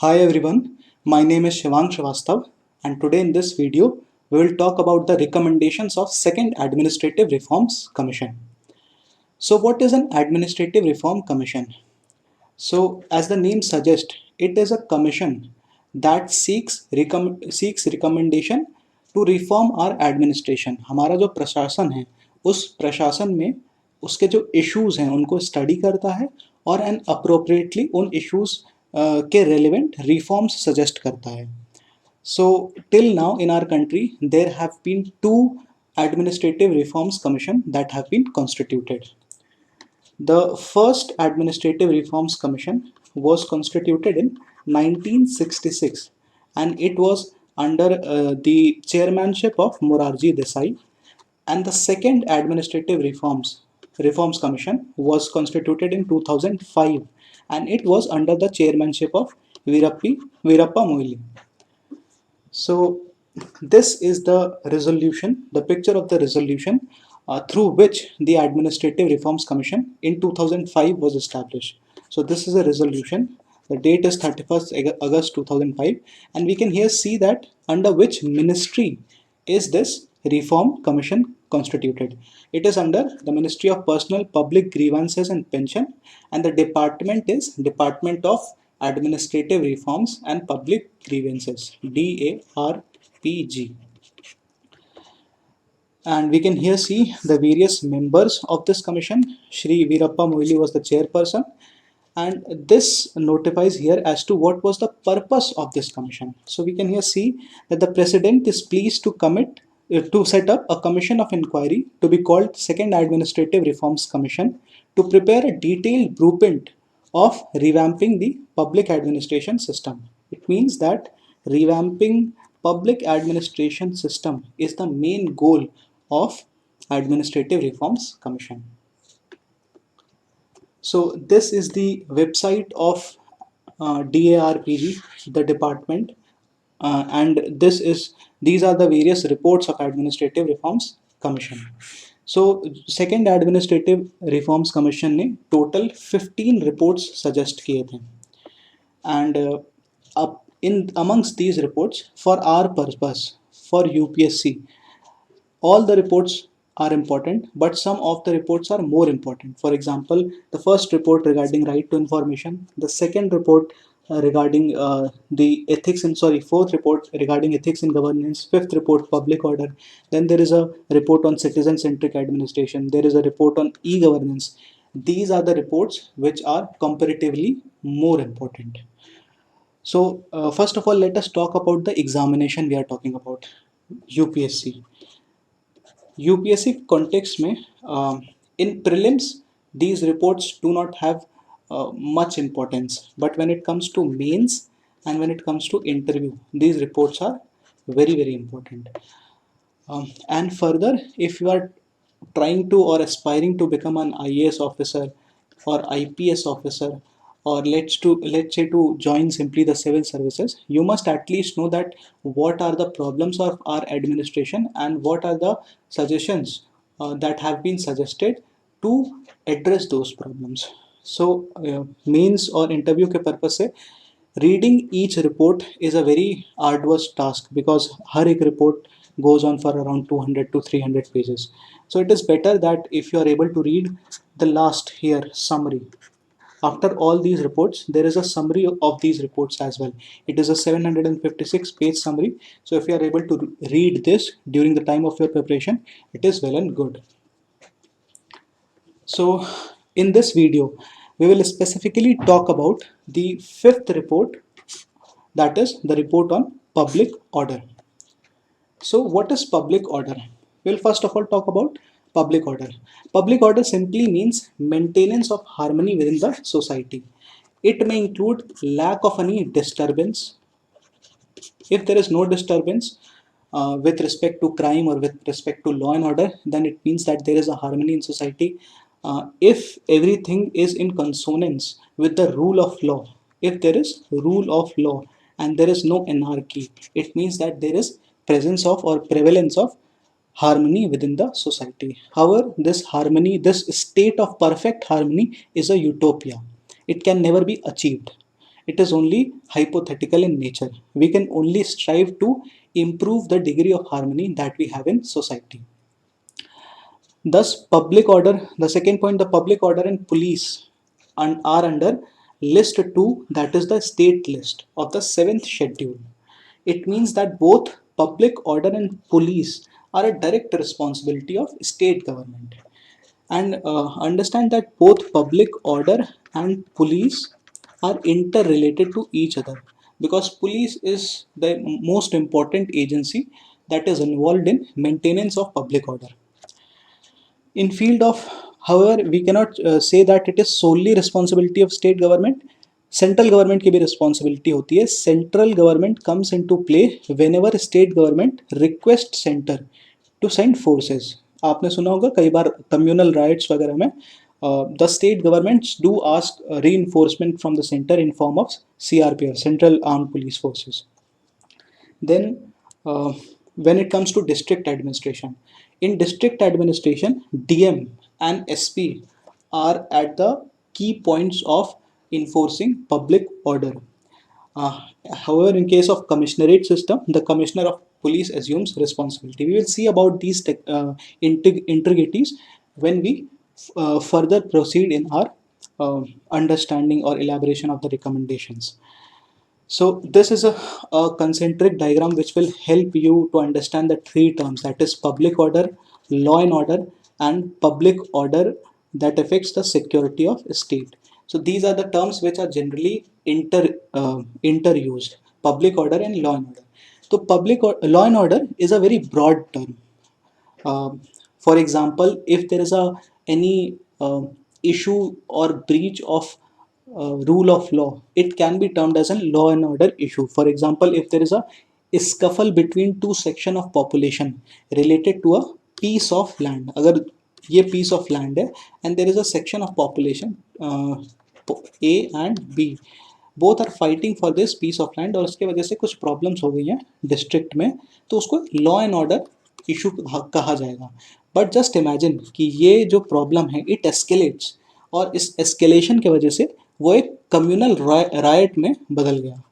Hi everyone, my name is Shivang Srivastav and today in this video we will talk about the recommendations of Second Administrative Reforms Commission. So what is an Administrative Reform Commission? So as the name suggests, it is a commission that seeks recommendation to reform our administration. हमारा जो प्रशासन है उस प्रशासन में उसके जो issues हैं उनको study करता है और एंड appropriately उन issues के relevant reforms suggest करता है. So till now in our country there have been two administrative reforms commission that have been constituted. The first Administrative Reforms Commission was constituted in 1966 and it was under the chairmanship of Morarji Desai, and the second Reforms Commission was constituted in 2005 and it was under the chairmanship of Veerappa Moily. So this is the resolution, the picture of the resolution through which the Administrative Reforms Commission in 2005 was established. So this is a resolution. The date is 31st August 2005 and we can here see that under which ministry is this Reform Commission constituted. It is under the Ministry of Personal Public Grievances and Pension, and the department is Department of Administrative Reforms and Public Grievances, DARPG. And we can here see the various members of this commission. Shri Veerappa Moily was the chairperson, and this notifies here as to what was the purpose of this commission. So we can here see that the president is pleased to commit to set up a commission of inquiry to be called Second Administrative Reforms Commission to prepare a detailed blueprint of revamping the public administration system. It means that revamping public administration system is the main goal of Administrative Reforms Commission. So this is the website of DARPG, the department, and these are the various reports of Administrative Reforms Commission. So second Administrative Reforms Commission ने total 15 reports suggest किए थे, and amongst these reports, for our purpose, for UPSC, all the reports are important, but some of the reports are more important. For example, the first report regarding right to information, the second report regarding the ethics in fourth report regarding ethics in governance, fifth report public order, then there is a report on citizen centric administration, there is a report on e-governance. These are the reports which are comparatively more important. So first of all, let us talk about the examination we are talking about, UPSC. UPSC context में in prelims these reports do not have much importance, but when it comes to mains and when it comes to interview, these reports are very important. And further, if you are trying to or aspiring to become an IAS officer or IPS officer, or let's say to join simply the civil services, you must at least know that what are the problems of our administration and what are the suggestions that have been suggested to address those problems. So mains or interview के purpose से reading each report is a very arduous task, because हर एक report goes on for around 200 to 300 pages. So it is better that if you are able to read the last here summary. After all these reports, there is a summary of these reports as well. It is a 756 page summary. So if you are able to read this during the time of your preparation, it is well and good. So in this video, we will specifically talk about the fifth report, that is the report on public order. So what is public order? We'll first of all talk about public order. Public order simply means maintenance of harmony within the society. It may include lack of any disturbance. If there is no disturbance with respect to crime or with respect to law and order, then it means that there is a harmony in society. If everything is in consonance with the rule of law, if there is rule of law and there is no anarchy, it means that there is presence of or prevalence of harmony within the society. However, this harmony, this state of perfect harmony is a utopia. It can never be achieved. It is only hypothetical in nature. We can only strive to improve the degree of harmony that we have in society. Thus, public order, the second point, the public order and police are under list 2, that is the state list of the 7th schedule. It means that both public order and police are a direct responsibility of state government. And understand that both public order and police are interrelated to each other, because police is the most important agency that is involved in maintenance of public order. In field of, however, we cannot say that it is solely responsibility of state government. Central government की भी responsibility होती है. Central government comes into play whenever state government requests center to send forces. आपने सुना होगा कई बार communal riots वगैरह में the state governments do ask reinforcement from the center in form of CRPF, Central Armed Police Forces. Then, when it comes to district administration, in district administration, DM and SP are at the key points of enforcing public order. However, in case of commissionerate system, the commissioner of police assumes responsibility. We will see about these intricacies when we further proceed in our understanding or elaboration of the recommendations. So this is a concentric diagram which will help you to understand the three terms, that is public order, law and order, and public order that affects the security of state. So these are the terms which are generally interused, public order and law and order. So law and order is a very broad term. For example, if there is any issue or breach of rule of law, it can be termed as a law and order issue. For example, if there is a scuffle between two section of population related to a piece of land, अगर ये piece of land है and there is a section of population A and B, both are fighting for this piece of land और उसके वजह से कुछ problems हो गई हैं district में, तो उसको law and order issue कहा जाएगा. बट जस्ट इमेजिन कि ये जो प्रॉब्लम है इट एस्केलेट्स और इस एस्केलेशन के वजह से वो एक कम्युनल रायट में बदल गया,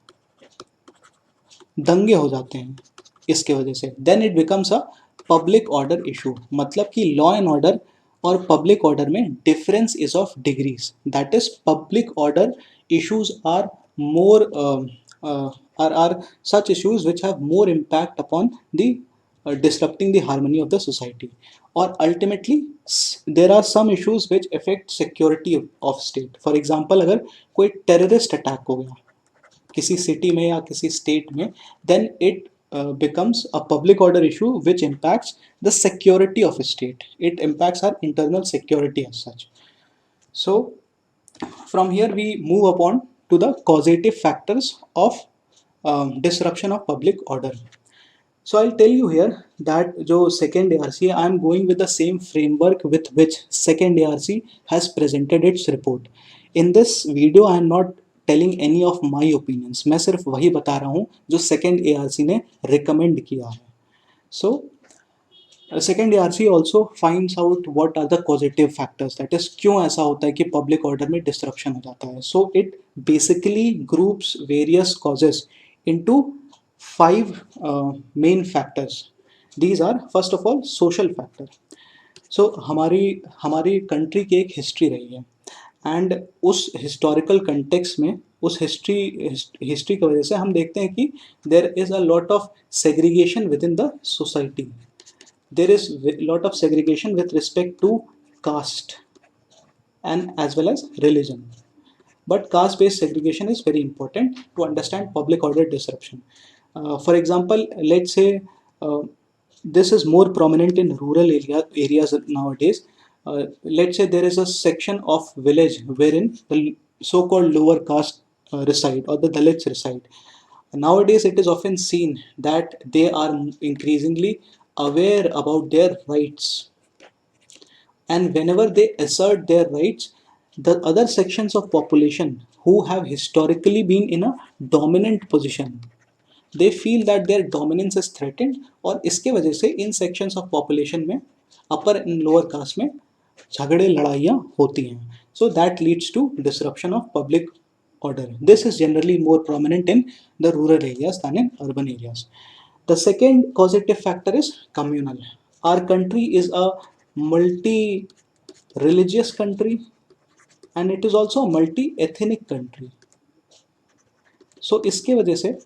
दंगे हो जाते हैं इसके वजह से, then it becomes a public order issue. मतलब कि लॉ एंड ऑर्डर और पब्लिक ऑर्डर में difference is of degrees. That is public order issues are more are such issues which have more impact upon the disrupting the harmony of the society, or ultimately there are some issues which affect security of state. For example, अगर कोई terrorist attack हो गया किसी city में या किसी state में, then it becomes a public order issue which impacts the security of a state. It impacts our internal security as such. So from here we move upon to the causative factors of disruption of public order. So I'll tell you here that जो second ARC है, I am going with the same framework with which second ARC has presented its report. In this video I am not telling any of my opinions. मैं सिर्फ वही बता रहा हूँ जो second ARC ने recommend किया है. So second ARC also finds out what are the causative factors, that is क्यों ऐसा होता है कि public order में disruption हो जाता है. So it basically groups various causes into 5 main factors. These are first of all social factor. So हमारी country की एक history रही है and उस historical context में उस history की वजह से हम देखते हैं कि there is a lot of segregation within the society. There is a lot of segregation with respect to caste and as well as religion. But caste-based segregation is very important to understand public order disruption. For example, let's say this is more prominent in rural areas nowadays. Let's say there is a section of village wherein the so-called lower caste reside, or the Dalits reside. Nowadays, it is often seen that they are increasingly aware about their rights, and whenever they assert their rights, the other sections of population who have historically been in a dominant position, they feel that their dominance is threatened, और इसके वजह से इन sections of population में upper and lower caste में झगड़े लड़ाइयाँ होती हैं. So that leads to disruption of public order. This is generally more prominent in the rural areas than in urban areas. The second causative factor is communal. Our country is a multi-religious country and it is also a multi-ethnic country. So इसके वजह से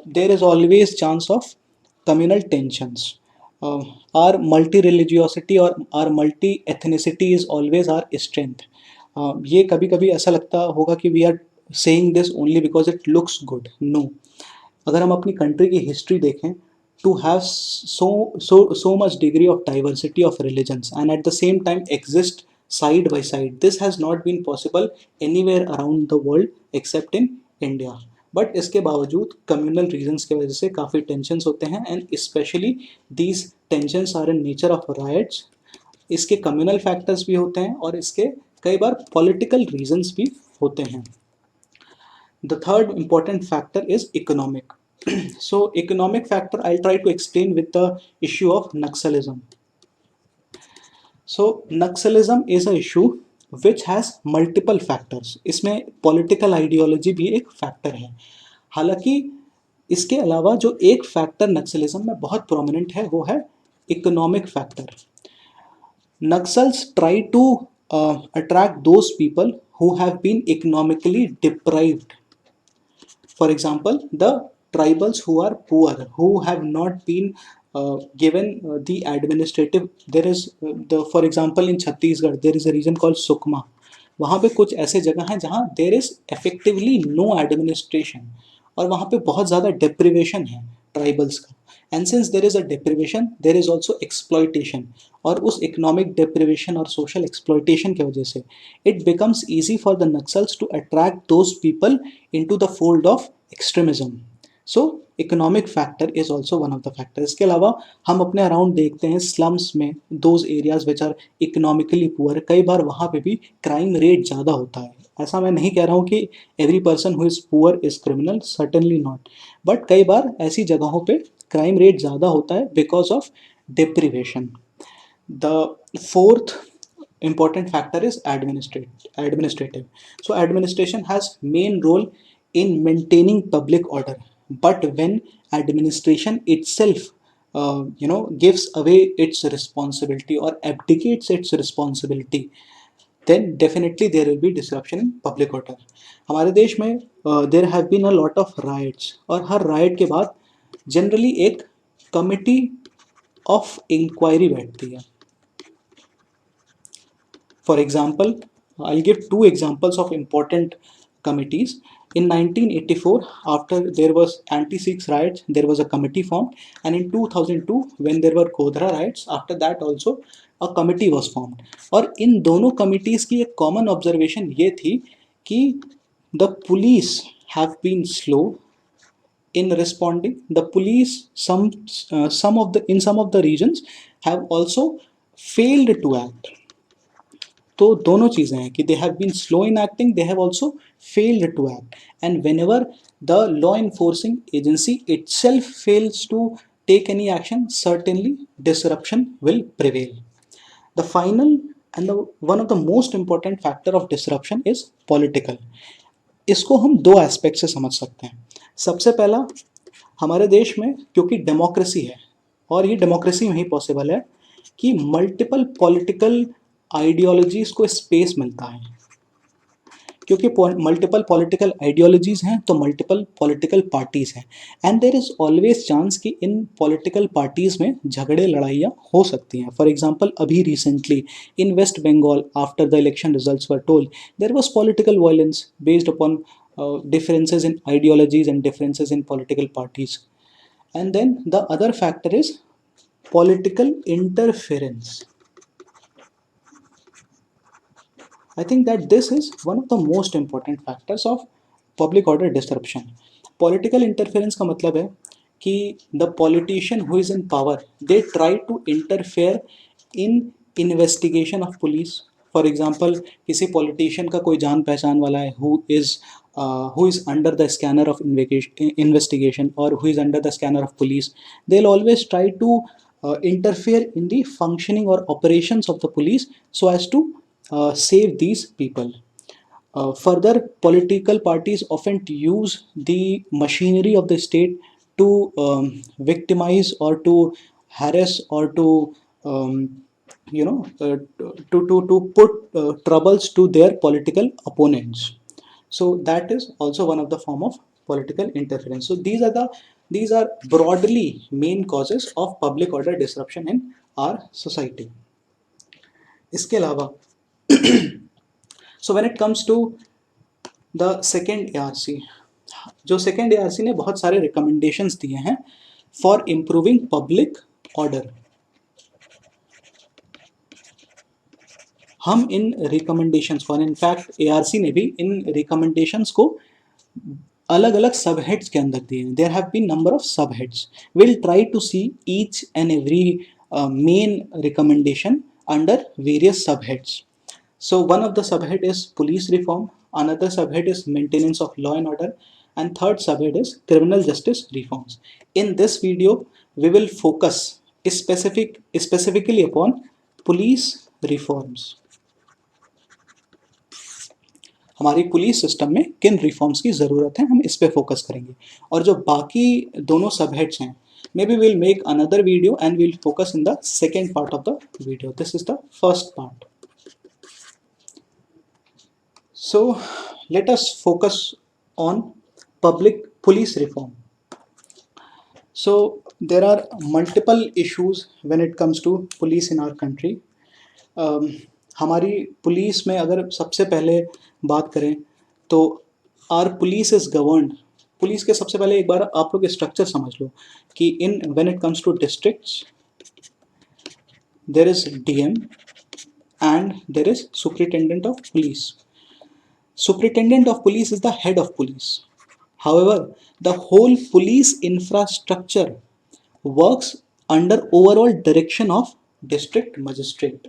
there is always chance of communal tensions. Our multi-religiosity or our multi-ethnicity is always our strength. ये कभी कभी ऐसा लगता होगा कि we are saying this only because it looks good. No. अगर हम अपनी कंट्री की हिस्ट्री देखें, to have so much degree of diversity of religions and at the same time exist side by side, this has not been possible anywhere around the world except in India. But इसके बावजूद communal reasons की वजह से काफ़ी tensions होते हैं and specially these tensions are in nature of rights. इसके communal factors भी होते हैं और इसके कई बार पॉलिटिकल रीजंस भी होते हैं. The third important factor is economic. So economic factor I'll try to explain with the issue of Naxalism. So Naxalism is a issue which has multiple factors. इसमें political ideology भी एक factor है. हालांकि इसके अलावा जो एक फैक्टर नक्सलिज्म में बहुत प्रोमिनेंट है वो है economic factor. Naxals try to attract those people who have been economically deprived. For example, the tribals who are poor, who have not been given the administrative. There is for example in Chhattisgarh there is a region called Sukma. वहाँ पे कुछ ऐसे जगह हैं जहाँ there is effectively no administration और वहाँ पे बहुत ज़्यादा deprivation है tribals का. And since there is a deprivation, there is also exploitation. और उस economic deprivation और social exploitation की वजह से it becomes easy for the Naxals to attract those people into the fold of extremism. So economic factor is also one of the factors. इसके अलावा हम अपने अराउंड देखते हैं स्लम्स में those areas which are economically poor, कई बार वहाँ पे भी क्राइम रेट ज़्यादा होता है. ऐसा मैं नहीं कह रहा हूँ कि every person who is poor is criminal, certainly not. But कई बार ऐसी जगहों पे क्राइम रेट ज़्यादा होता है because of deprivation. The fourth important factor is administrative. So administration has main role in maintaining public order, but when administration itself gives away its responsibility or abdicates its responsibility, then definitely there will be disruption in public order. हमारे देश में there have been a lot of riots और हर riot के बाद generally एक committee of inquiry बैठती है. For example, I'll give two examples of important committees. In 1984, after there was anti-Sikhs riots, there was a committee formed, and in 2002, when there were Godhra riots, after that also a committee was formed. और इन दोनों committees की एक common observation ये थी कि the police have been slow in responding. The police, some of the regions have also failed to act. तो दोनों चीज़ें हैं कि they have been slow in acting, they have also failed to act. And whenever the law enforcing agency itself fails to take any action, certainly disruption will prevail. The final and one of the most important factor of disruption is political. इसको हम दो aspect से समझ सकते हैं. सबसे पहला, हमारे देश में क्योंकि डेमोक्रेसी है और ये डेमोक्रेसी में ही पॉसिबल है कि मल्टीपल पॉलिटिकल आइडियोलॉजीज़ को स्पेस मिलता है. क्योंकि मल्टीपल पॉलिटिकल आइडियोलॉजीज़ हैं तो मल्टीपल पॉलिटिकल पार्टीज़ हैं and there is always chance कि इन पॉलिटिकल पार्टीज़ में झगड़े लड़ाइयाँ हो सकती हैं. फॉर एग्जांपल अभी recently in West Bengal after the election results were told there was political violence based upon differences in ideologies and differences in political parties. And then the other factor is political interference. I think that this is one of the most important factors of public order disruption. Political interference का मतलब है कि the politician who is in power, they try to interfere in investigation of police. For example, किसी politician का कोई जान पहचान वाला है who is under the scanner of investigation or who is under the scanner of police, they'll always try to interfere in the functioning or operations of the police so as to save these people. Further, political parties often use the machinery of the state to victimize or to harass or to um, to put troubles to their political opponents. So that is also one of the form of political interference. So these are broadly main causes of public order disruption in our society. इसके अलावा so when it comes to the second ARC, जो second ARC ने बहुत सारे recommendations दिए हैं for improving public order. हम इन recommendations को, इनफैक्ट ARC ने भी इन रिकमेंडेशंस को अलग अलग सब हेड्स के अंदर दिए हैं. There have been number of sub heads. Will try to see each and every main recommendation under various sub heads. So one of the subhead is police reform, another subhead is maintenance of law and order, and third subhead is criminal justice reforms. In this video, we will focus specifically upon police reforms. हमारी police system में किन reforms की ज़रूरत है, हम इस पे focus करेंगे. और जो बाकी दोनों सबहेड्स हैं, maybe we'll make another video and we'll focus in the second part of the video. This is the first part. So let us focus on public police reform. So there are multiple issues when it comes to police in our country. हमारी police में अगर सबसे पहले बात करें तो are police is governed. Police के सबसे पहले एक बार आप लोग स्ट्रक्चर समझ लो कि in when it comes to districts there is DM and there is superintendent of police. Superintendent of police is the head of police. However, the whole police infrastructure works under overall direction of district magistrate.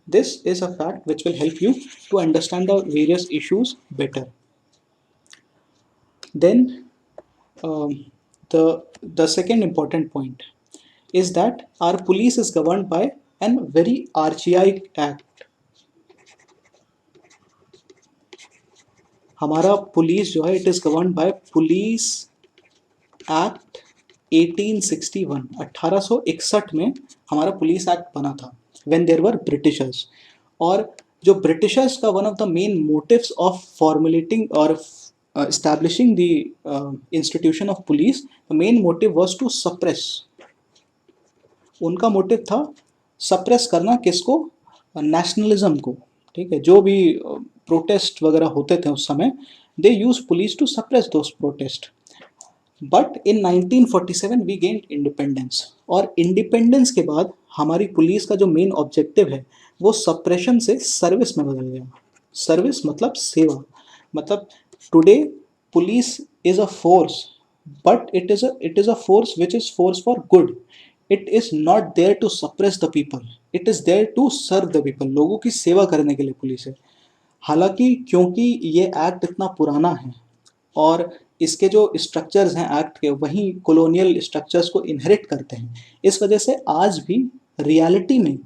This is a fact which will help you to understand the various issues better. Then the second important point is that our police is governed by a very archaic act. हमारा police जो है, it is governed bye police act 1861. 1861 में हमारा police act बना था when there were Britishers. और जो Britishers का one of the main motives of formulating और establishing the institution of police, the main motive was to suppress. उनका motive था सप्रेस करना किसको? नेशनलिज्म को. ठीक है, जो भी प्रोटेस्ट वगैरह होते थे उस समय, they use police to suppress those protest. But in 1947 we gain independence. और इंडिपेंडेंस के बाद हमारी पुलिस का जो मेन ऑब्जेक्टिव है वो सप्रेशन से सर्विस में बदल गया. सर्विस मतलब सेवा. मतलब today police is a force, but it is a force which is force for good. It is not there to suppress the people, it is there to serve the people. लोगों की सेवा करने के लिए police है. हालांकि क्योंकि ये एक्ट इतना पुराना है और इसके जो स्ट्रक्चर्स हैं एक्ट के, वहीं कॉलोनियल स्ट्रक्चर्स को इनहेरिट करते हैं, इस वजह से आज भी रियलिटी में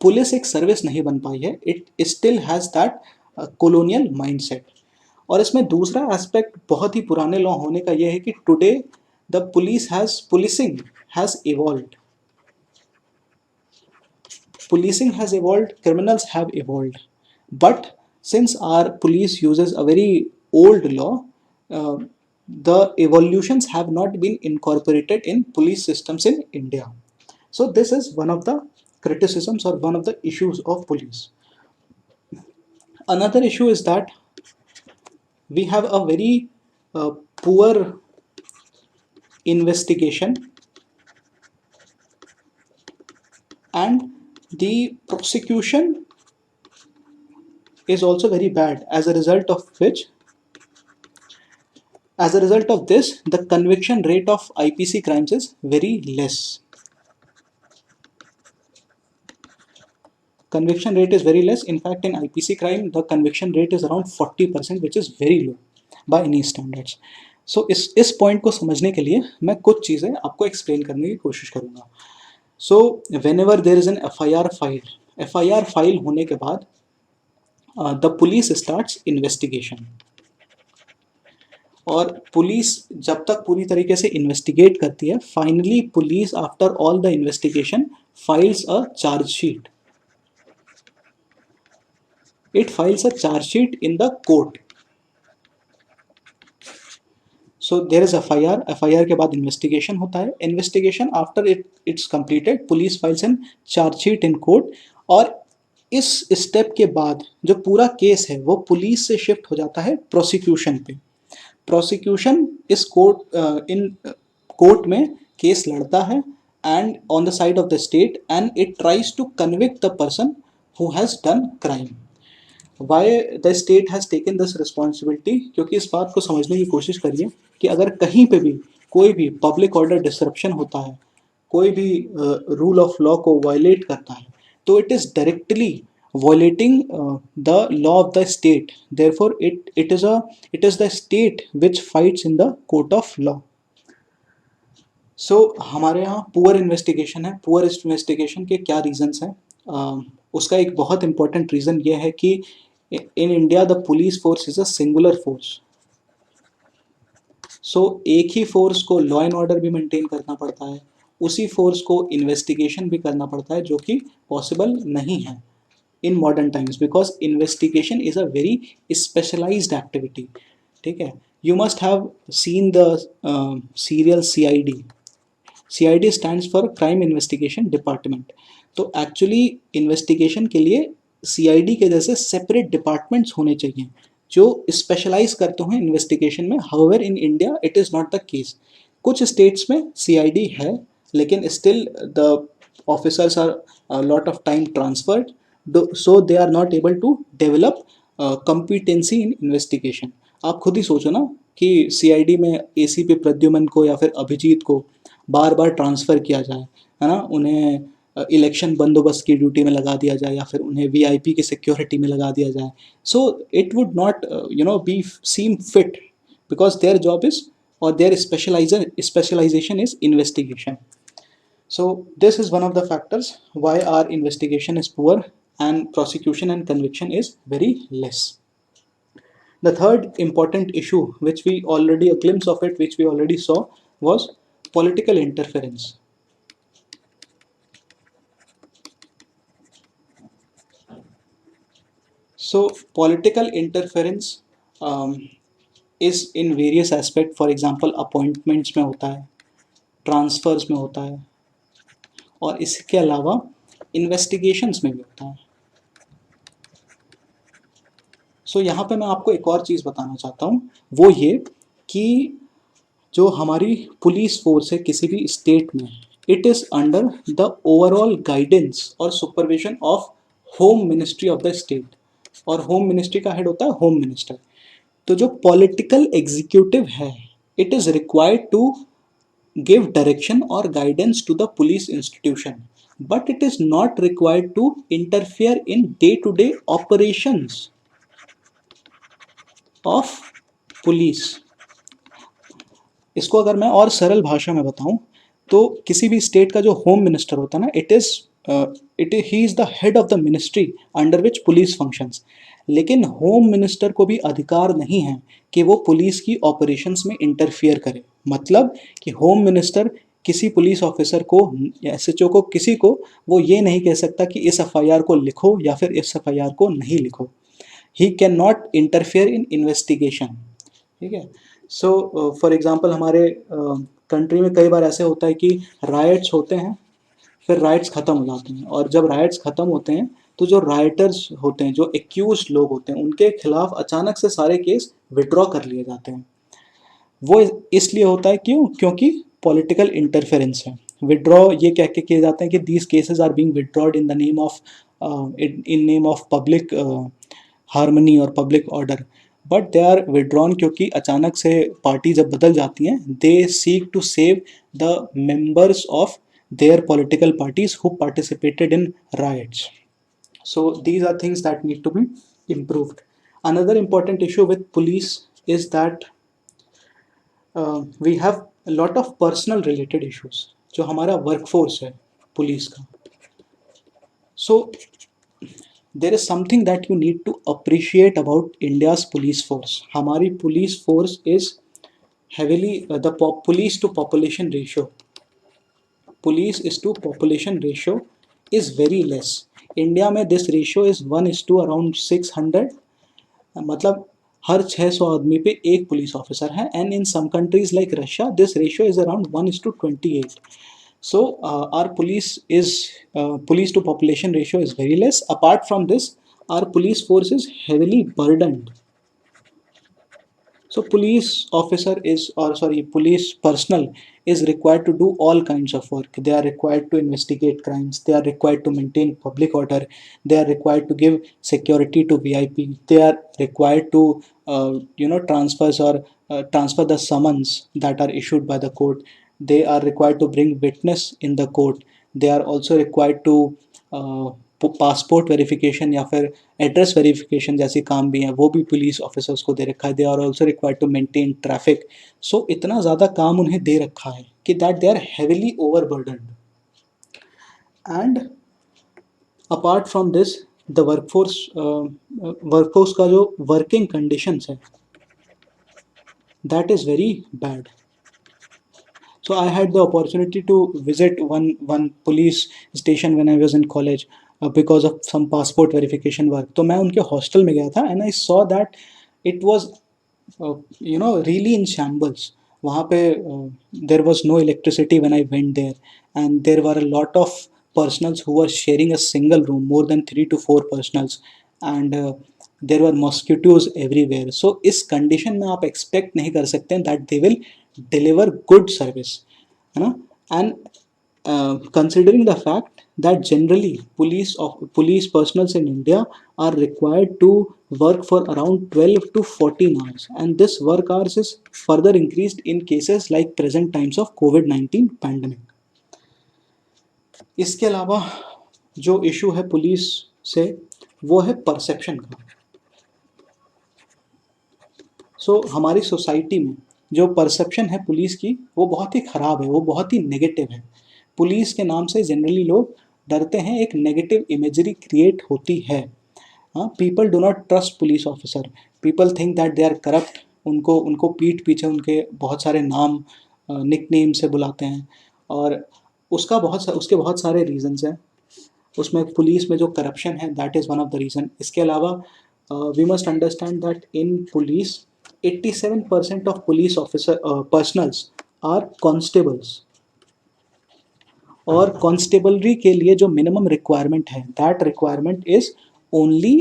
पुलिस एक सर्विस नहीं बन पाई है. It still has that colonial mindset. और इसमें दूसरा एस्पेक्ट बहुत ही पुराने लॉ होने का यह है कि today the policing has evolved. Policing has evolved, criminals have evolved, but since our police uses a very old law, the evolutions have not been incorporated in police systems in India. So this is one of the criticisms or one of the issues of police. Another issue is that we have a very poor investigation, and the prosecution is also very bad. As a result of this, the conviction rate of IPC crimes is very less. Conviction rate is very less. In fact, in IPC crime, the conviction rate is around 40%, which is very low by any standards. So इस point को समझने के लिए मैं कुछ चीज़ें आपको explain करने की कोशिश करूँगा. So whenever there is an FIR file होने के बाद द पुलिस स्टार्ट्स इन्वेस्टिगेशन। और पुलिस जब तक पूरी तरीके से इन्वेस्टिगेट करती है, finally police after all the investigation files a charge sheet. It files a charge sheet in the court. So there is F I R के बाद इन्वेस्टिगेशन होता है। Investigation after it's completed, police files in chargesheet in court. और इस step के बाद जो पूरा केस है वो पुलिस से शिफ्ट हो जाता है प्रोसिक्यूशन पे। प्रोसिक्यूशन इस कोर्ट में केस लड़ता है and on the side of the state, and it tries to convict the person who has done crime. Why the state has taken this responsibility? क्योंकि इस बात को समझने की कोशिश करिए कि अगर कहीं पे भी कोई भी पब्लिक ऑर्डर डिसरप्शन होता है, कोई भी रूल ऑफ लॉ को वायलेट करता है, तो it is directly violating the law of the state. Therefore it is the state which fights in the court of law. हमारे यहाँ पुअर इन्वेस्टिगेशन है। पुअर इन्वेस्टिगेशन के क्या रीजंस हैं? उसका एक बहुत इंपॉर्टेंट रीज़न ये है कि in India the police force is a singular force. एक ही फोर्स को लॉ एंड ऑर्डर भी मेंटेन करना पड़ता है, उसी फोर्स को इन्वेस्टिगेशन भी करना पड़ता है, जो कि पॉसिबल नहीं है in modern times, because investigation is a very specialised activity. ठीक है, you must have seen the serial CID। CID stands for crime investigation department. तो एक्चुअली इन्वेस्टिगेशन के लिए CID के जैसे सेपरेट डिपार्टमेंट्स होने चाहिए जो स्पेशलाइज करते हैं इन्वेस्टिगेशन में। However in India it is not the case. कुछ स्टेट्स में CID है, लेकिन still the officers are lot of time transferred, so they are not able to develop competency in investigation. आप खुद ही सोचो ना कि CID में ACP प्रद्युमन को या फिर अभिजीत को बार बार ट्रांसफ़र किया जाए, है ना, उन्हें इलेक्शन बंदोबस्त की ड्यूटी में लगा दिया जाए या फिर उन्हें VIP की सिक्योरिटी में लगा दिया जाए। So it would not be seem fit, because their job is और their specialisation is investigation. So this is one of the factors why our investigation is poor and prosecution and conviction is very less. The third important issue, which we already a glimpse of it, which we already saw, was political interference. So political interference is in various aspect. For example, appointments में होता है, transverse में होता है, और इसके अलावा investigations में भी होता है। यहाँ पे मैं आपको एक और चीज़ बताना चाहता हूँ, वो ये कि जो हमारी पुलिस फोर्स है किसी भी स्टेट में, it is under the overall guidance और supervision of home ministry of the state, और होम मिनिस्ट्री का हेड होता है होम मिनिस्टर। तो जो पॉलिटिकल एग्जीक्यूटिव है, it is required to give direction or guidance to the police institution, but it is not required to interfere in day-to-day operations of police. इसको अगर मैं और सरल भाषा में बताऊं तो किसी भी स्टेट का जो होम मिनिस्टर होता है ना, he is the head of the ministry under which police functions. लेकिन होम मिनिस्टर को भी अधिकार नहीं है कि वो पुलिस की ऑपरेशंस में इंटरफियर करे। मतलब कि होम मिनिस्टर किसी पुलिस ऑफिसर को, SHO को, किसी को वो ये नहीं कह सकता कि इस FIR को लिखो या फिर इस FIR को नहीं लिखो। He can not interfere in investigation. ठीक है। फॉर एग्जांपल हमारे कंट्री में कई बार ऐसे होता है कि राइट्स होते हैं, फिर राइट्स ख़त्म हो जाते हैं, और जब राइट्स ख़त्म होते हैं तो जो राइटर्स होते हैं, जो एक्यूज लोग होते हैं, उनके खिलाफ अचानक से सारे केस विड्रॉ कर लिए जाते हैं। वो इसलिए होता है क्योंकि पॉलिटिकल इंटरफेरेंस है। विड्रॉ ये कह के किए जाते हैं कि these cases are being withdrawed in the name of name of public harmony और public order, but they are withdrawn क्योंकि अचानक से पार्टी जब बदल जाती हैं, they seek to save the members of their political parties who participated in riots. So these are things that need to be improved. Another important issue with police is that we have a lot of personal related issues. जो हमारा workforce है police का, so there is something that you need to appreciate about India's police force. हमारी police force is heavily the police to population ratio, police is to population ratio is very less. India में this ratio is 1 is to around 600, मतलब हर 600 आदमी पे एक police officer है. And in some countries like Russia this ratio is around 1 is to 28. So our police to population ratio is very less. Apart from this, our police force is heavily burdened. So police personnel is required to do all kinds of work. They are required to investigate crimes. They are required to maintain public order. They are required to give security to VIP. They are required to, transfer the summons that are issued by the court. They are required to bring witness in the court. They are also required to passport verification या फिर address verification जैसे काम भी हैं वो भी police officers को दे रखा है. They are also required to maintain traffic. So इतना ज़्यादा काम उन्हें दे रखा है कि that they are heavily overburdened. And apart from this the workforce का जो वर्किंग कंडीशंस है that is very bad. So I had the opportunity to visit one police station when I was in college because of some passport verification work. तो मैं उनके hostel में गया था and I saw that it was really in shambles. वहाँ पे there was no electricity when I went there, and there were a lot of personals who were sharing a single room, more than 3 to 4 personals, and there were mosquitoes everywhere. So इस condition में आप expect नहीं कर सकते that they will deliver good service, है ना. And considering the fact that generally police personals in India are required to work for around 12 to 14 hours, and this work hours is further increased in cases like present times of COVID-19 pandemic. इसके अलावा जो issue है police से वो है perception का. सो हमारी society में जो परसेप्शन है पुलिस की वो बहुत ही ख़राब है, वो बहुत ही नेगेटिव है. पुलिस के नाम से जनरली लोग डरते हैं, एक नेगेटिव इमेजरी क्रिएट होती है. हाँ, people do not trust police officer. People think that they are corrupt. उनको पीठ पीछे उनके बहुत सारे नाम निक नेम से बुलाते हैं, और उसके बहुत सारे रीजंस हैं. उसमें पुलिस में जो करप्शन है that is one of the reason. इसके अलावा we must understand that in police 87% of police officer personals are constables, और कॉन्स्टेबलरी के लिए जो मिनिमम रिक्वायरमेंट है that requirement is only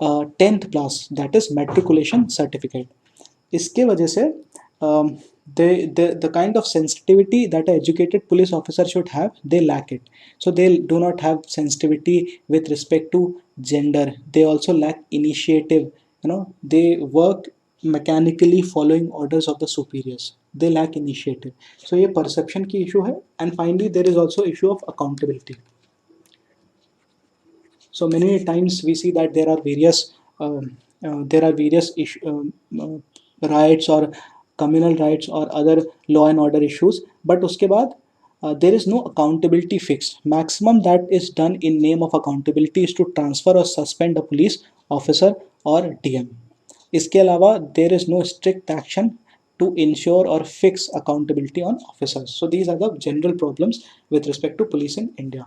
10th class, that is matriculation certificate. इसके वजह से the kind of sensitivity that an educated police officer should have, they lack it. So they do not have sensitivity with respect to gender. They also lack initiative. They work mechanically following orders of the superiors. They lack initiative. So ये perception की issue है. And finally there is also issue of accountability. So many times we see that there are various riots or communal riots or other law and order issues, but उसके बाद there is no accountability fixed. Maximum that is done in name of accountability is to transfer or suspend a police officer or DM. इसके अलावा there is no strict action to ensure or fix accountability on officers. So these are the general problems with respect to police in India.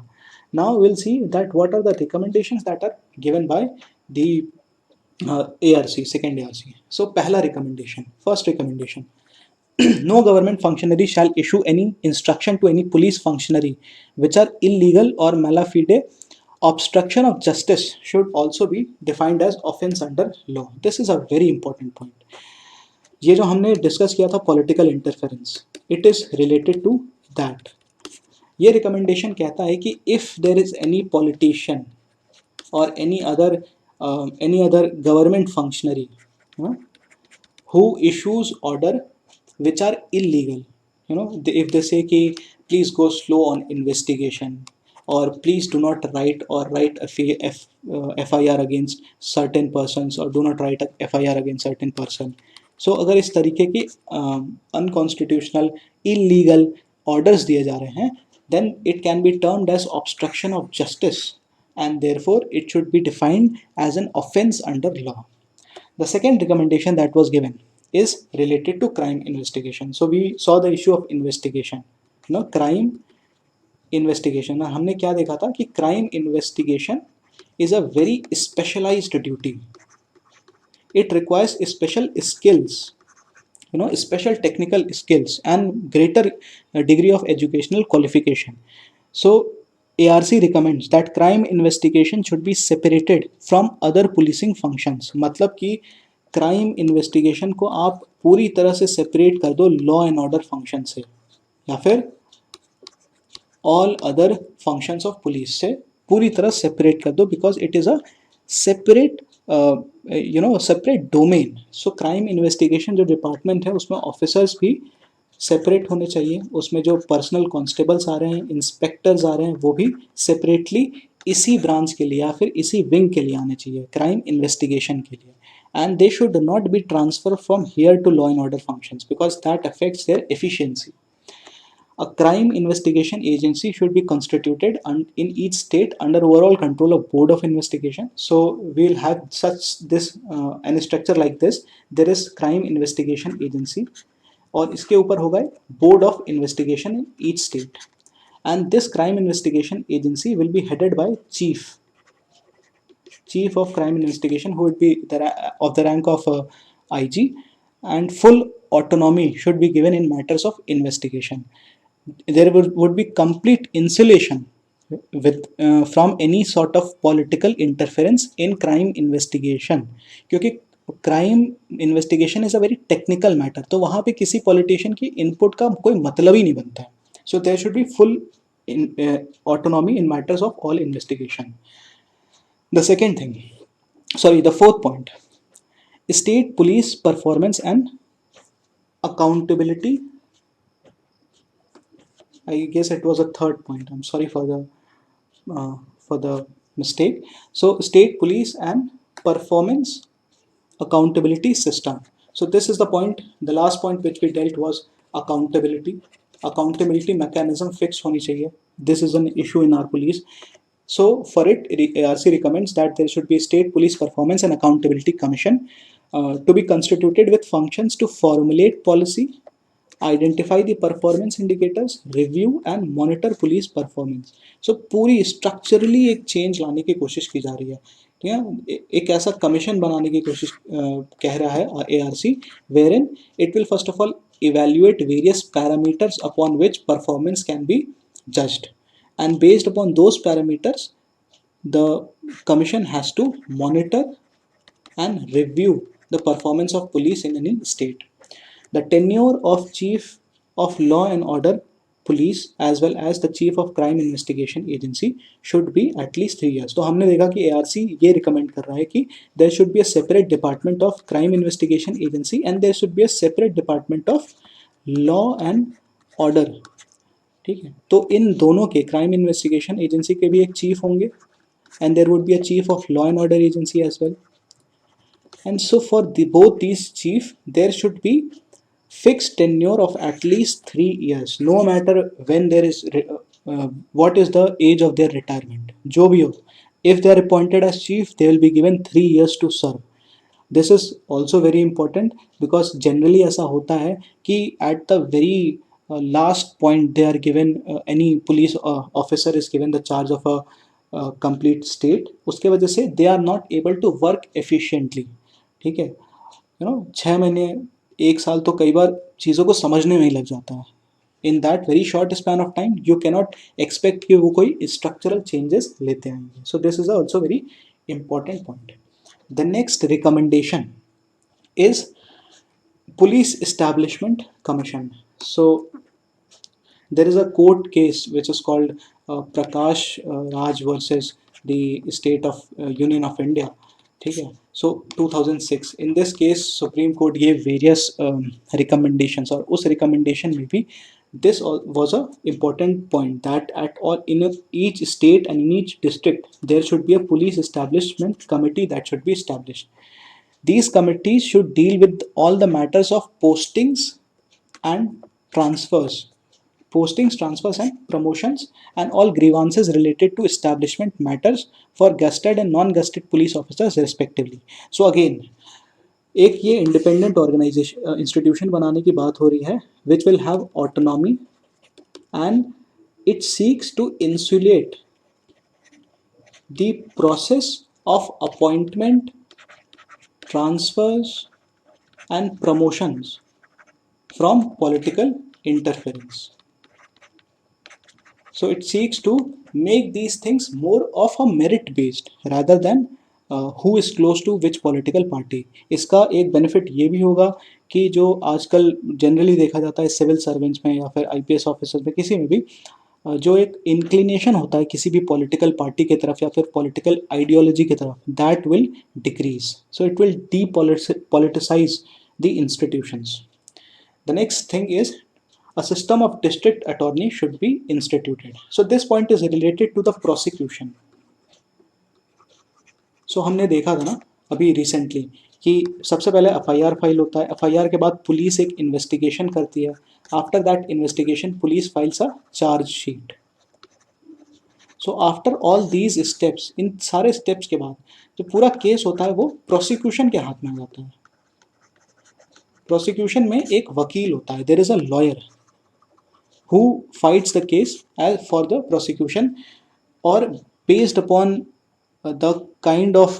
Now we'll see that what are the recommendations that are given by the ARC, second ARC. So पहला recommendation, first recommendation, no government functionary shall issue any instruction to any police functionary which are illegal or mala fide. Obstruction of justice should also be defined as offense under law. This is a very important point. ये जो हमने discuss किया था political interference, it is related to that. ये recommendation कहता है कि if there is any politician और any other government functionary who issues order which are illegal, if they say कि please go slow on investigation, or please do not write FIR against certain persons, or do not write FIR against certain person. So अगर इस तरीके की unconstitutional illegal orders दिए जा रहे हैं then it can be termed as obstruction of justice, and therefore it should be defined as an offense under law. The second recommendation that was given is related to crime investigation. So we saw the issue of investigation, crime investigation. और हमने क्या देखा था कि crime investigation is a very specialized duty. It requires special skills, special technical skills and greater degree of educational qualification. So ARC recommends that crime investigation should be separated from other policing functions. मतलब कि crime investigation को आप पूरी तरह से separate कर दो law and order function से, या फिर all other functions of police से पूरी तरह सेपरेट कर दो, because it is a separate separate domain. So crime investigation जो डिपार्टमेंट है उसमें ऑफिसर्स भी सेपरेट होने चाहिए, उसमें जो पर्सनल कांस्टेबल्स आ रहे हैं, इंस्पेक्टर्स आ रहे हैं, वो भी सेपरेटली इसी ब्रांच के लिए या फिर इसी विंग के लिए आने चाहिए, क्राइम इन्वेस्टिगेशन के लिए. And they should not be transferred from here to law and order functions because that affects their efficiency. A crime investigation agency should be constituted in each state under overall control of board of investigation. So we'll have such this and structure like this. There is crime investigation agency और इसके ऊपर होगा board of investigation in each state, and this crime investigation agency will be headed by chief of crime investigation, who would be of the rank of IG, and full autonomy should be given in matters of investigation. There would be complete insulation with from any sort of political interference in crime investigation, क्योंकि crime investigation is a very technical matter, तो वहाँ पे किसी politician की input का कोई मतलब ही नहीं बनता है. So there should be full autonomy in matters of all investigation. The fourth point, state police performance and accountability. I guess it was a third point. I'm sorry for the mistake. So state police and performance accountability system. So this is the point. The last point which we dealt was accountability. Accountability mechanism fixed honi chahiye. This is an issue in our police. So for it, ARC recommends that there should be a state police performance and accountability commission to be constituted with functions to formulate policy, identify the performance indicators, review and monitor police performance. So पूरी structurally एक change लाने की कोशिश की जा रही है, ठीक है. एक ऐसा कमीशन बनाने की कोशिश कह रहा है ARC, wherein it will first of all evaluate various parameters upon which performance can be judged, and based upon those parameters the commission has to monitor and review the performance of police in any state. The tenure of chief of law and order police as well as the chief of crime investigation agency should be at least 3 years. तो हमने देखा कि ARC ये recommend कर रहा है कि there should be a separate department of crime investigation agency and there should be a separate department of law and order. ठीक है, तो इन दोनों के क्राइम इन्वेस्टिगेशन एजेंसी के भी एक चीफ होंगे and there would be a chief of law and order agency as well. And so for both these chief there should be fixed tenure of at least 3 years, no matter when there is what is the age of their retirement. जो भी हो, if they are appointed as chief they will be given 3 years to serve. This is also very important because generally ऐसा होता है कि at the very last point they are given any police officer is given the charge of a complete state, उसके वजह से they are not able to work efficiently. ठीक है, 6 महीने 1 साल तो कई बार चीज़ों को समझने में ही लग जाता है. In that very short span of time you cannot expect कि वो कोई स्ट्रक्चरल चेंजेस लेते आएंगे. So this is also very important point. The next recommendation is police establishment commission. So there is a court case which is called Prakash Raj versus the state of Union of India. ठीक है, so 2006 in this case Supreme Court gave various recommendations और उस recommendation में भी this was a important point that at all in each state and in each district there should be a police establishment committee that should be established. These committees should deal with all the matters of postings and transfers, postings, transfers, and promotions, and all grievances related to establishment matters for gazetted and non-gazetted police officers respectively. So again, एक ये independent organisation institution बनाने की बात हो रही है which will have autonomy and it seeks to insulate the process of appointment, transfers and promotions from political interference. So it seeks to make these things more of a merit based rather than who is close to which political party. इसका एक benefit ये भी होगा कि जो आजकल generally देखा जाता है सिविल सर्वेंट्स में या फिर आईपीएस ऑफिसर्स में किसी में भी जो एक इंक्लिनेशन होता है किसी भी पॉलिटिकल पार्टी की तरफ या फिर पॉलिटिकल आइडियोलॉजी की तरफ, that will decrease. So it will depoliticize the institutions. The next thing is a system of district attorney should be instituted. So this point is related to the prosecution. So हमने देखा था ना अभी recently कि सबसे पहले FIR file होता है, एफआईआर के बाद पुलिस एक इन्वेस्टिगेशन करती है, after that investigation police files a charge sheet. So after all these steps, इन सारे स्टेप्स के बाद जो पूरा केस होता है वो प्रोसिक्यूशन के हाथ में आ जाता है. प्रोसिक्यूशन में एक वकील होता है, there is a lawyer who fights the case as for the prosecution, और based upon the kind of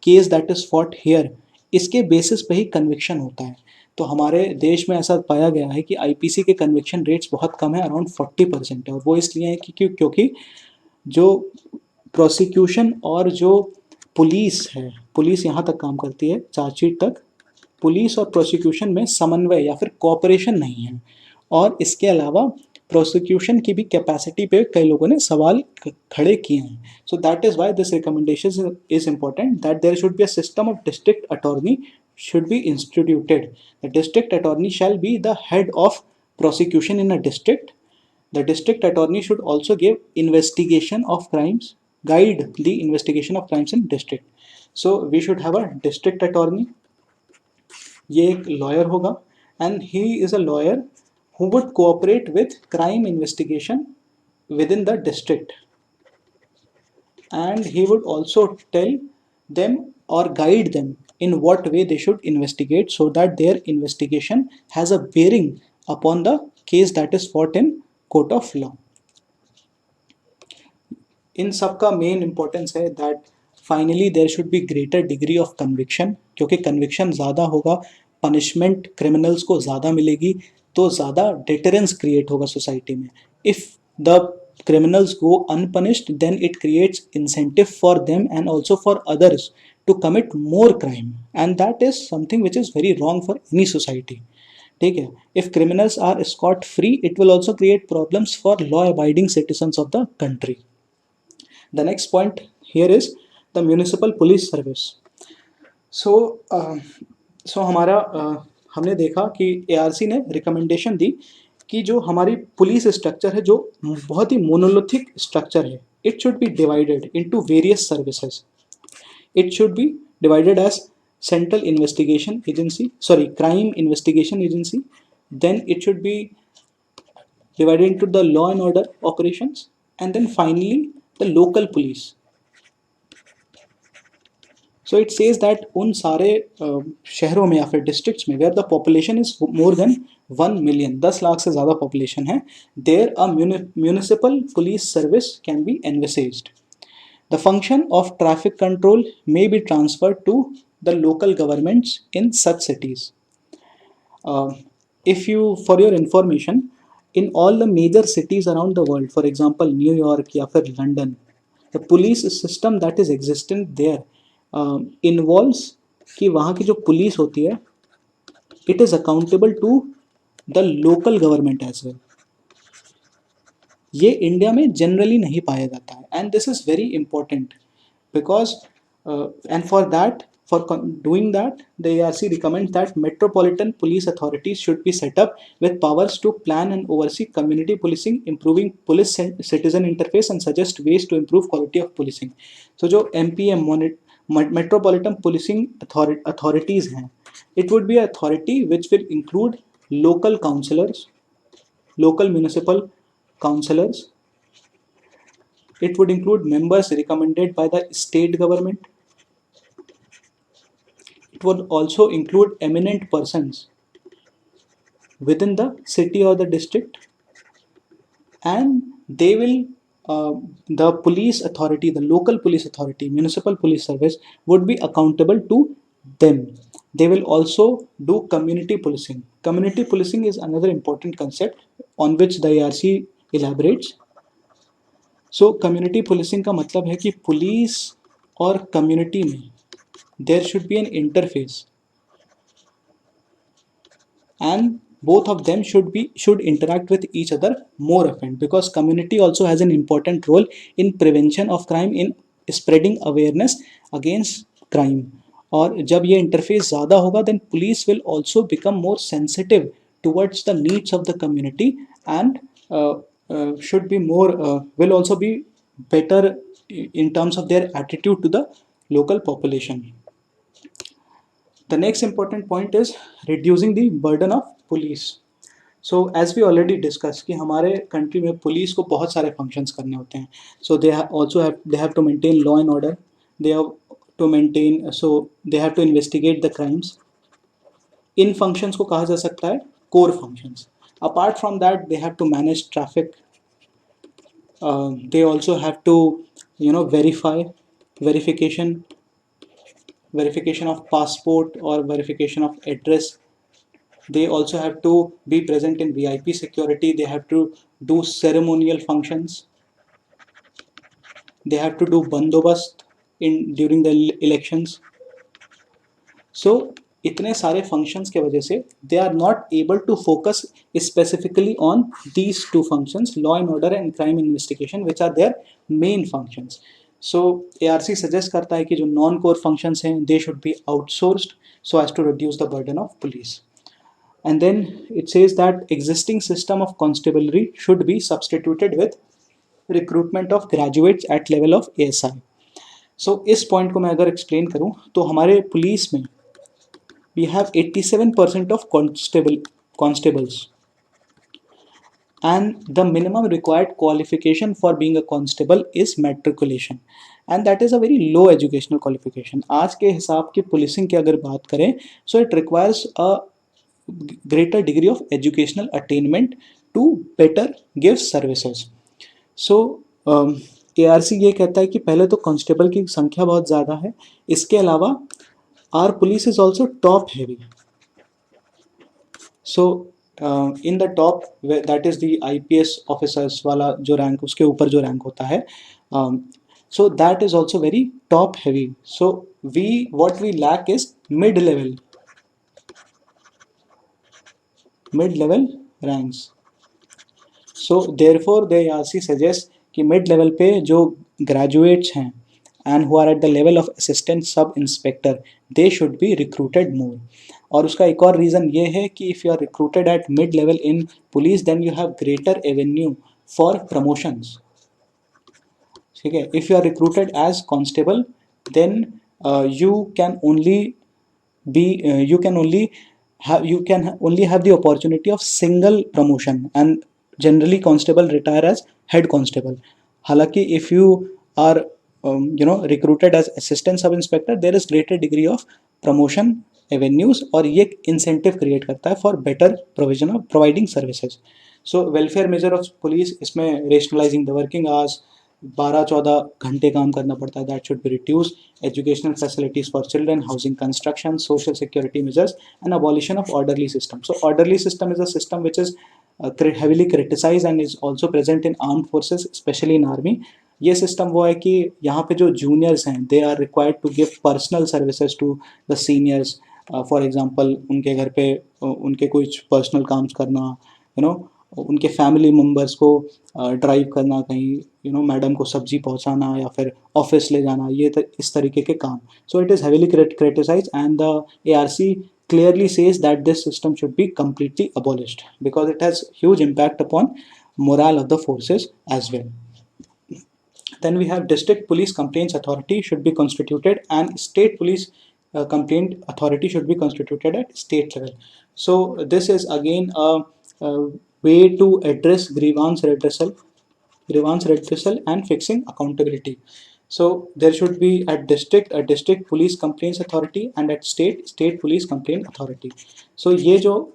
case that is fought here, इसके बेसिस पे ही कन्विक्शन होता है. तो हमारे देश में ऐसा पाया गया है कि आईपीसी के कन्विक्शन रेट्स बहुत कम है, अराउंड 40% है, और वो इसलिए है कि क्योंकि जो प्रोसिक्यूशन और जो पुलिस है, पुलिस यहाँ तक काम करती है चार्जशीट तक, पुलिस और प्रोसिक्यूशन में समन्वय या फिर कोऑपरेशन नहीं है. और इसके अलावा प्रोसिक्यूशन की भी कैपेसिटी पे कई लोगों ने सवाल खड़े किए हैं. So that is why this recommendation is important that there should be a system of district attorney should be instituted. The district attorney shall be the head of prosecution in a district. The district attorney should also give investigation of crimes, guide the investigation of crimes in district. So we should have a district attorney. ये एक lawyer होगा and he is a lawyer who would cooperate with crime investigation within the district, and he would also tell them or guide them in what way they should investigate so that their investigation has a bearing upon the case that is fought in court of law. इन सब का main importance है that finally there should be greater degree of conviction, क्योंकि conviction ज़्यादा होगा, punishment criminals को ज़्यादा मिलेगी, तो ज़्यादा डिटरेंस क्रिएट होगा सोसाइटी में. If the criminals go unpunished, then it creates incentive for them and also for others to commit more crime, and that is something which is very wrong for any society. ठीक है, if criminals are scot free, it will also create problems for law abiding citizens of the country. The next point here is the municipal police service. So हमारा हमने देखा कि ARC ने recommendation दी कि जो हमारी पुलिस स्ट्रक्चर है जो बहुत ही मोनोलिथिक स्ट्रक्चर है, it should be divided into various services. It should be divided as central investigation agency, sorry crime investigation agency, then it should be divided into the law and order operations, and then finally the local police. So it says that उन सारे शहरों में या फिर districts में where the population is more than 1 million, 10 lakh से ज़्यादा population है, there a municipal police service can be envisaged. The function of traffic control may be transferred to the local governments in such cities. For your information, in all the major cities around the world, for example New York या फिर London, the police system that is existent there involves कि वहाँ की जो police होती है, it is accountable to the local government as well. ये India में जनरली नहीं पाया जाता है, and this is very important because and for doing that, the ARC recommends that metropolitan police authorities should be set up with powers to plan and oversee community policing, improving police citizen interface and suggest ways to improve quality of policing. So जो MPM metropolitan policing authorities हैं, it would be an authority which will include local councillors, local municipal councillors. It would include members recommended by the state government. It would also include eminent persons within the city or the district, and they will the police authority, the local police authority, municipal police service would be accountable to them. They will also do community policing. Community policing is another important concept on which the ARC elaborates. So community policing का मतलब है कि police और community में there should be an interface, and both of them should interact with each other more often, because community also has an important role in prevention of crime, in spreading awareness against crime. और जब ये interface ज़्यादा होगा, then police will also become more sensitive towards the needs of the community, and should be more will also be better in terms of their attitude to the local population. The next important point is reducing the burden of police. So as we already discussed कि हमारे country में police को बहुत सारे functions करने होते हैं. So they have to maintain law and order. They have to maintain, so they have to investigate the crimes. In functions को कहा जा सकता है core functions. Apart from that, they have to manage traffic. They also have to verification of passport or verification of address. They also have to be present in VIP security. They have to do ceremonial functions. They have to do bandobast during the elections. So इतने सारे functions के वजह से they are not able to focus specifically on these two functions, law and order and crime investigation, which are their main functions. So ARC suggest करता है कि जो non core functions हैं they should be outsourced so as to reduce the burden of police. And then it says that existing system of constabulary should be substituted with recruitment of graduates at level of ASI. So इस point को मैं अगर explain करूँ तो हमारे police में we have 87% of constables, and the minimum required qualification for being a constable is matriculation, and that is a very low educational qualification. आज के हिसाब की policing की अगर बात करें, so it requires a greater degree of educational attainment to better give services. So ARC ये कहता है कि पहले तो कांस्टेबल की संख्या बहुत ज़्यादा है, इसके अलावा our police is also top heavy. So in the top, that is the IPS officers वाला जो rank, उसके ऊपर जो rank होता है, so that is also very top heavy. So what we lack is mid level ranks. So therefore the ARC suggests कि mid level पे जो graduates हैं and who are at the level of assistant sub inspector, they should be recruited more. और उसका एक और reason ये है कि if you are recruited at mid level in police, then you have greater avenue for promotions. ठीक है, if you are recruited as constable, then you can only have the opportunity of single promotion, and generally constable retire as head constable. हालांकि if you are recruited as assistant sub inspector, there is greater degree of promotion avenues, और ये incentive create करता है for better provision of providing services. So welfare measure of police, इसमें rationalizing the working hours, 12-14 घंटे काम करना पड़ता है, that should be reduced. Educational facilities for children, housing construction, social security measures, and abolition of orderly system. So orderly system is a system which is heavily criticized and is also present in armed forces, especially in army. ये system वो है कि यहाँ पे जो juniors हैं they are required to give personal services to the seniors. For example उनके घर पे उनके कुछ पर्सनल काम करना, उनके फैमिली मेम्बर्स को ड्राइव करना कहीं, मैडम को सब्जी पहुँचाना या फिर ऑफिस ले जाना, ये इस तरीके के काम. So it is heavily criticised and the ARC clearly says that this system should be completely abolished because it has huge impact upon morale of the forces as well. Then we have district police complaints authority should be constituted, and state police complaint authority should be constituted at state level. So this is again a way to address grievance redressal and fixing accountability. So there should be at district a district police complaints authority, and at state police complaint authority. So ये जो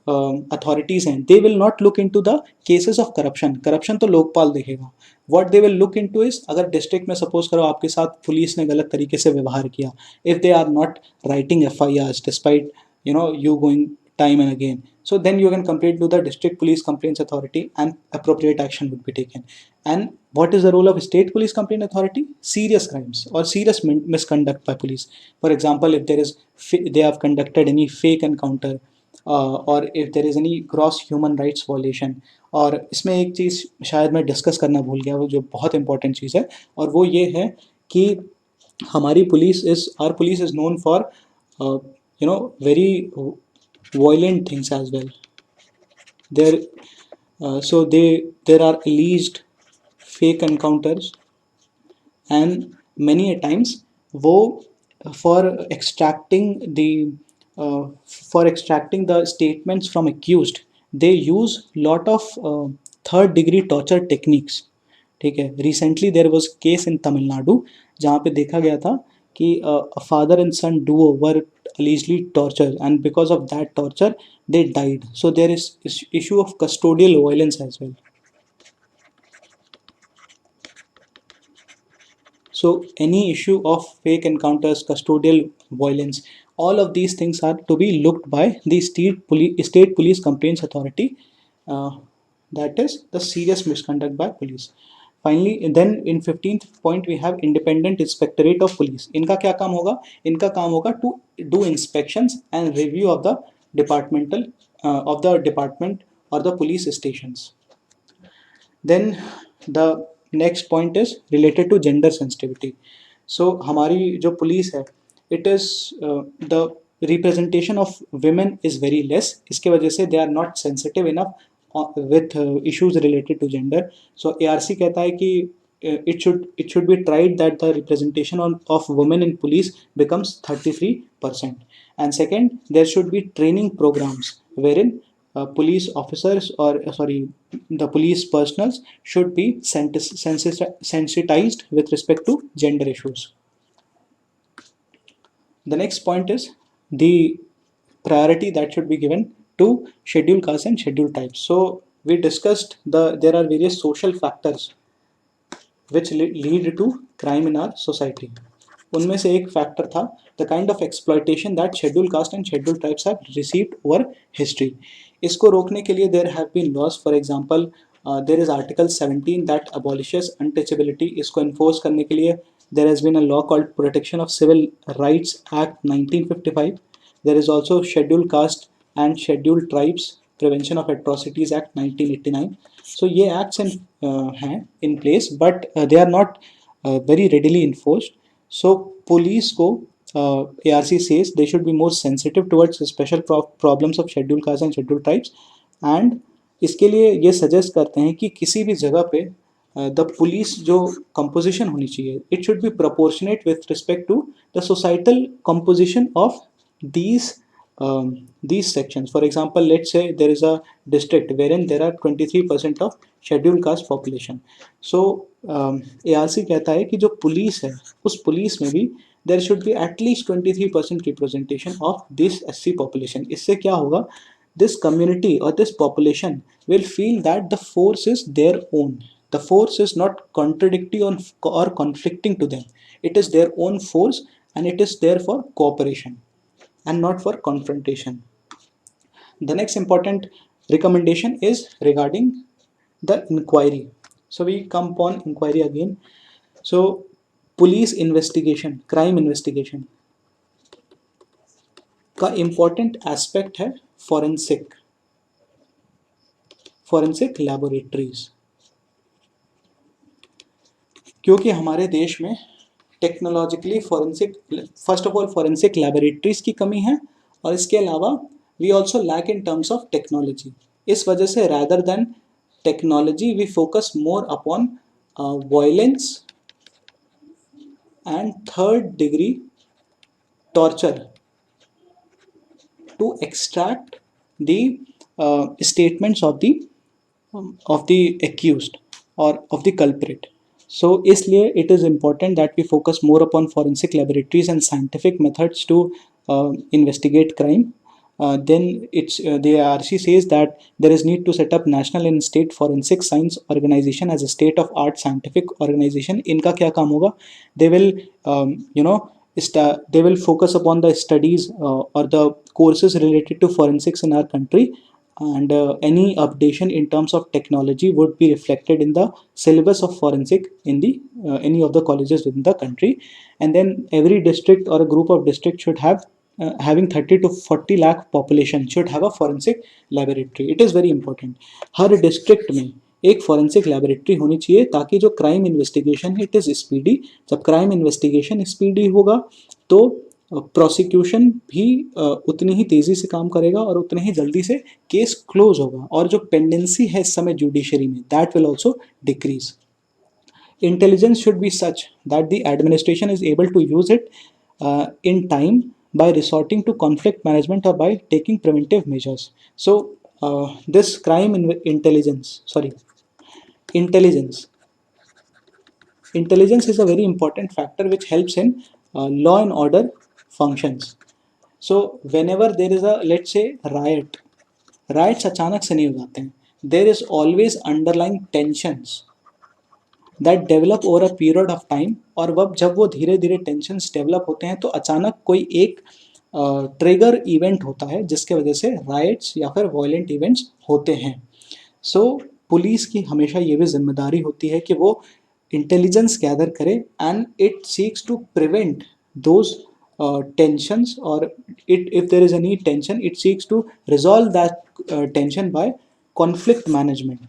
authorities हैं, they will not look into the cases of corruption तो लोकपाल देखेगा. What they will look into is, अगर district में suppose करो आपके साथ पुलिस ने गलत तरीके से व्यवहार किया, if they are not writing FIRs despite you going time and again, so then you can complain to the district police complaints authority and appropriate action would be taken. And what is the role of state police complaint authority? Serious crimes or serious misconduct by police. For example, if there is they have conducted any fake encounter, or if there is any gross human rights violation. और इसमें एक चीज़ शायद मैं discuss करना भूल गया, वो जो बहुत इंपॉर्टेंट चीज़ है, और वो ये है कि हमारी our police is known for very violent things as well. There so there are alleged fake encounters, and many a times वो for extracting the statements from accused, they use lot of third degree torture techniques. ठीक है, recently there was case in Tamil Nadu जहाँ पे देखा गया था कि a father and son duo were allegedly tortured, and because of that torture they died. So there is issue of custodial violence as well. So any issue of fake encounters, custodial violence, all of these things are to be looked by the state police complaints authority. That is the serious misconduct by police. Finally, then in 15th point we have independent inspectorate of police. इनका क्या काम होगा? इनका काम होगा to do inspections and review of the department or the police stations. Then the next point is related to gender sensitivity. So हमारी जो police है, it is the representation of women is very less. इसके वजह से they are not sensitive enough with issues related to gender. So ARC कहता है कि it should be tried that the representation of women in police becomes 33%. And second, there should be training programs wherein police officers, or the police personals should be sensitized with respect to gender issues. The next point is the priority that should be given to scheduled castes and scheduled tribes. So we discussed there are various social factors which lead to crime in our society. उनमें से एक factor था the kind of exploitation that scheduled caste and scheduled tribes have received over history. इसको रोकने के लिए there have been laws. For example, there is Article 17 that abolishes untouchability. इसको enforce करने के लिए there has been a law called Protection of Civil Rights Act 1955. There is also Scheduled Caste and Scheduled Tribes Prevention of Atrocities Act 1989. So ये acts हैं in place, but they are not very readily enforced. So police को ARC says they should be more sensitive towards special problems of scheduled castes and scheduled tribes, and इसके लिए ये suggest करते हैं कि किसी भी जगह पे द पुलिस जो कंपोजिशन होनी चाहिए, it should be proportionate with respect to the societal composition of these sections. For example, let's say there is a district wherein there are 23% of scheduled caste population. So ARC कहता है कि जो police है उस police में भी there should be at least 23% representation of this SC population. इससे क्या होगा? This community or this population will feel that the force is their own. The force is not contradictory or conflicting to them. It is their own force, and it is there for cooperation and not for confrontation. The next important recommendation is regarding the inquiry. So we come upon inquiry again. So police investigation, crime investigation का important aspect है forensic laboratories. क्योंकि हमारे देश में technologically forensic laboratories की कमी है, और इसके अलावा we also lack in terms of technology. इस वजह से rather than technology we focus more upon violence and third degree torture to extract the statements of the of the accused or of the culprit. So इसलिए it is important that we focus more upon forensic laboratories and scientific methods to investigate crime. Then the ARC says that there is need to set up national and state forensic science organization as a state of art scientific organization. इनका क्या काम होगा? They will they will focus upon the studies or the courses related to forensics in our country, and any updation in terms of technology would be reflected in the syllabus of forensic in the any of the colleges within the country. And then every district or a group of districts should have having 30 to 40 lakh population should have a forensic laboratory. It is very important. Her district में एक forensic laboratory होनी चाहिए ताकि जो crime investigation है it is speedy. जब crime investigation speedy होगा तो प्रोसिक्यूशन भी उतनी ही तेज़ी से काम करेगा और उतने ही जल्दी से केस क्लोज होगा, और जो पेंडेंसी है इस समय जुडिशरी में that will also decrease. Intelligence should be such that the administration is able to use it in time by resorting to conflict management or by taking preventive measures. So this intelligence is a very important factor which helps in law and order functions. So whenever there is a, let's say, riots अचानक से नहीं हो जाते हैं. There is always underlying tensions that develop over a period of time, और वह जब वो धीरे धीरे टेंशन्स डेवलप होते हैं तो अचानक कोई एक ट्रिगर इवेंट होता है जिसके वजह से राइट्स या फिर वायलेंट इवेंट्स होते हैं. सो पुलिस की हमेशा ये भी जिम्मेदारी होती है कि वो इंटेलिजेंस गैदर करे and it seeks to prevent those tensions, or if there is any tension it seeks to resolve that tension by conflict management.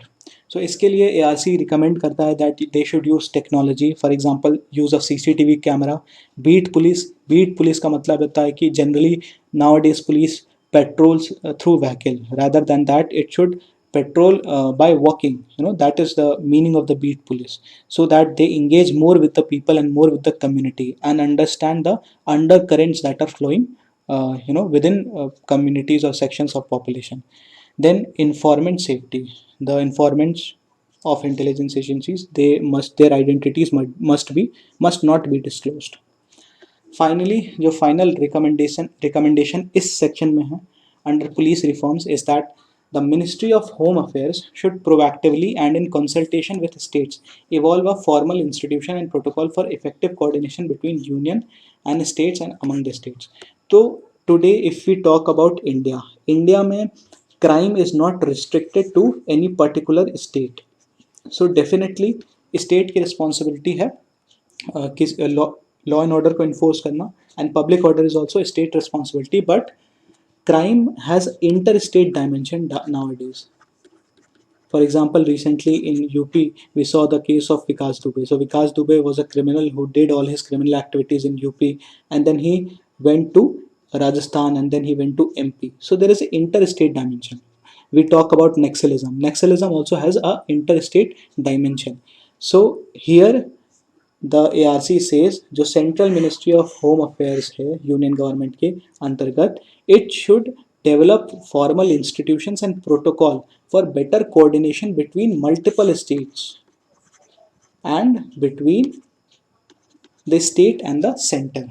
So इसके लिए ARC रिकमेंड करता है that they should use technology, for example use of CCTV camera. Beat police का मतलब होता है कि generally nowadays police patrols through vehicle, rather than that it should patrol by walking. That is the meaning of the beat police, so that they engage more with the people and more with the community and understand the undercurrents that are flowing within communities or sections of population. Then informant safety. The informants of intelligence agencies, their identities must not be disclosed. Finally, जो final recommendation इस section में है under police reforms is that the Ministry of Home Affairs should proactively and in consultation with states evolve a formal institution and protocol for effective coordination between union and states and among the states. So today if we talk about India में crime is not restricted to any particular state. So definitely state की responsibility है किस law and order को enforce करना, and public order is also a state responsibility, but crime has interstate dimension nowadays. For example, recently in UP we saw the case of Vikas Dubey. So Vikas Dubey was a criminal who did all his criminal activities in UP, and then he went to Rajasthan, and then he went to MP. So there is an interstate dimension. We talk about Naxalism also has a interstate dimension. So here the ARC says जो central ministry of home affairs है union government के अंतर्गत, it should develop formal institutions and protocol for better coordination between multiple states and between the state and the center.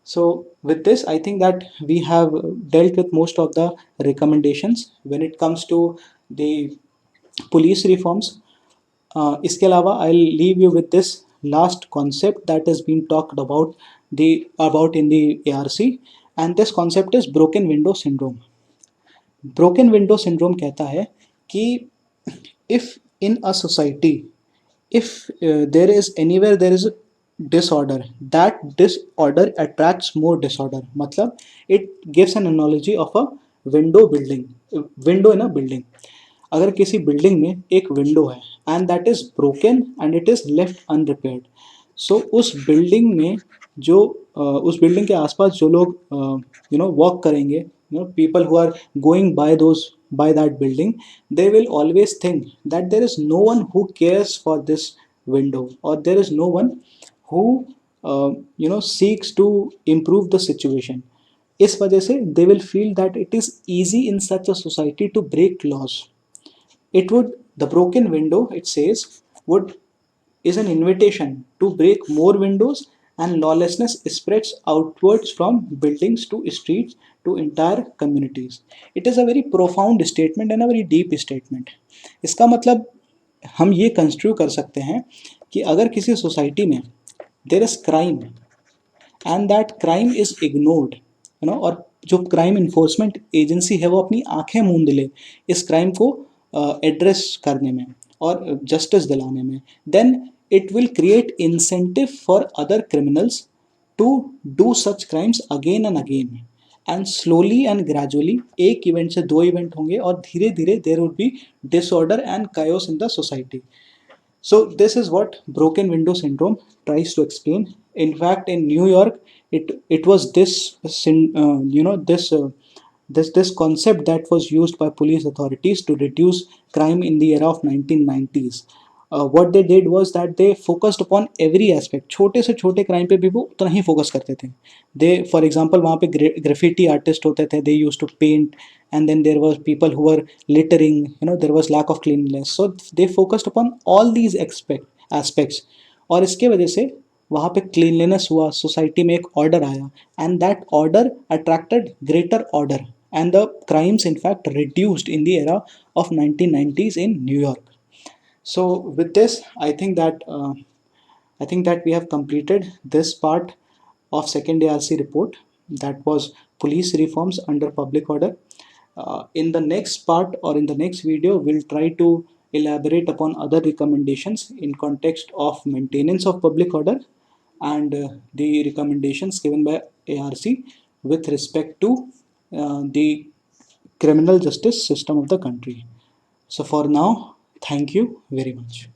So with this I think that we have dealt with most of the recommendations when it comes to the police reforms. इसके अलावा I'll leave you with this last concept that has been talked about in the ARC, and this concept is broken window syndrome. Broken window syndrome कहता है कि if in a society if there is anywhere there is disorder, that disorder attracts more disorder. मतलब it gives an analogy of a window in a building. अगर किसी building में एक window है and that is broken and it is left unrepaired, so उस building में जो उस बिल्डिंग के आसपास जो लोग वॉक करेंगे, people who are going by that building, they will always think that there is no one who cares for this window, or there is no one who seeks to improve the situation. इस वजह से they will feel that it is easy in such a society to break laws. it would, the broken window, it says, would is an invitation to break more windows, and lawlessness spreads outwards from buildings to streets to entire communities. It is a very profound statement and a very deep statement. इसका मतलब हम ये construe कर सकते हैं कि अगर किसी सोसाइटी में there is crime and that crime is ignored, और जो क्राइम इन्फोर्समेंट एजेंसी है वो अपनी आंखें मूंद ले इस क्राइम को एड्रेस करने में और जस्टिस दिलाने में, then it will create incentive for other criminals to do such crimes again and again, and slowly and gradually एक इवेंट से दो इवेंट होंगे और धीरे धीरे there would be disorder and chaos in the society. So this is what broken window syndrome tries to explain. In fact, in New York, it was this this concept that was used by police authorities to reduce crime in the era of 1990s. What they did was that they focused upon every aspect. छोटे से छोटे crime पे भी वो उतना ही focus करते थे. दे for example वहाँ पे ग्राफिटी आर्टिस्ट होते थे, they use to paint, and then there was people who were littering, there was lack of cleanliness, so they focused upon all these aspects. और इसके वजह से वहाँ पे क्लीनलीनेस हुआ, सोसाइटी में एक ऑर्डर आया, and that order attracted greater order, and the crimes in fact reduced in the era of 1990s in New York. So with this, I think that we have completed this part of second ARC report, that was police reforms under public order. In the next part or in the next video, we'll try to elaborate upon other recommendations in context of maintenance of public order and the recommendations given by ARC with respect to the criminal justice system of the country. So for now, thank you very much.